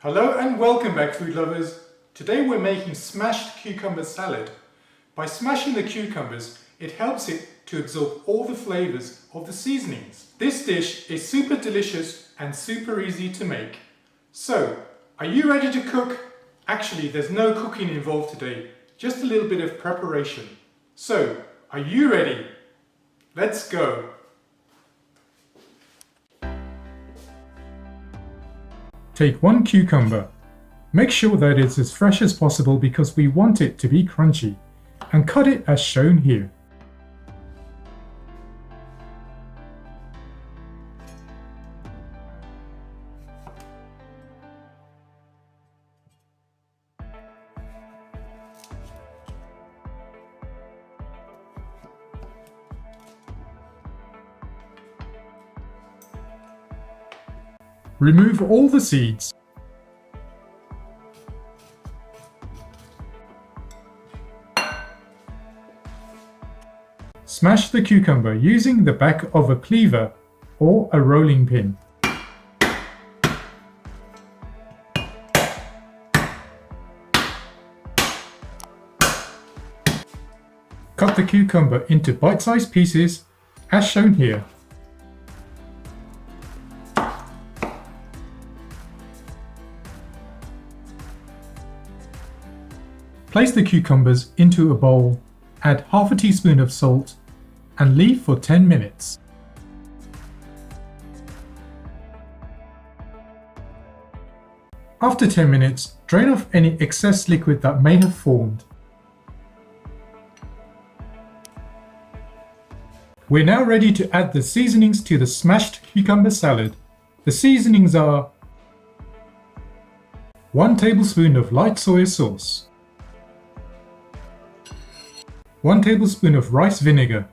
Hello and welcome back, food lovers. Today we're making smashed cucumber salad. By smashing the cucumbers, it helps it to absorb all the flavours of the seasonings. This dish is super delicious and super easy to make. So, are you ready to cook? Actually, there's no cooking involved today, just a little bit of preparation. So, are you ready? Let's go! Take one cucumber. Make sure that it's as fresh as possible because we want it to be crunchy, and cut it as shown here. Remove all the seeds. Smash the cucumber using the back of a cleaver or a rolling pin. Cut the cucumber into bite-sized pieces as shown here. Place the cucumbers into a bowl, add half a teaspoon of salt, and leave for 10 minutes. After 10 minutes, drain off any excess liquid that may have formed. We're now ready to add the seasonings to the smashed cucumber salad. The seasonings are 1 tablespoon of light soy sauce, 1 tablespoon of rice vinegar,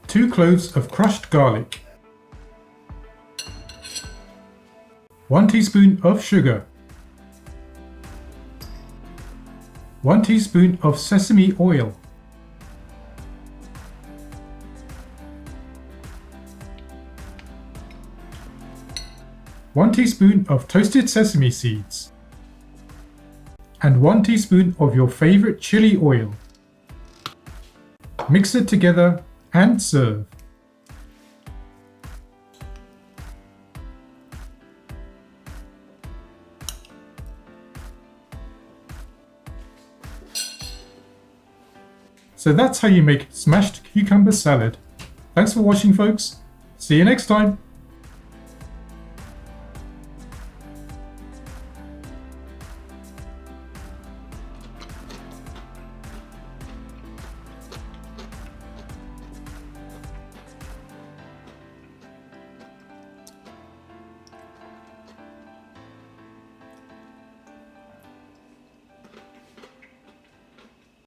2 cloves of crushed garlic, 1 teaspoon of sugar, 1 teaspoon of sesame oil, 1 teaspoon of toasted sesame seeds, and 1 teaspoon of your favorite chili oil. Mix it together and serve. So that's how you make smashed cucumber salad. Thanks for watching, folks. See you next time.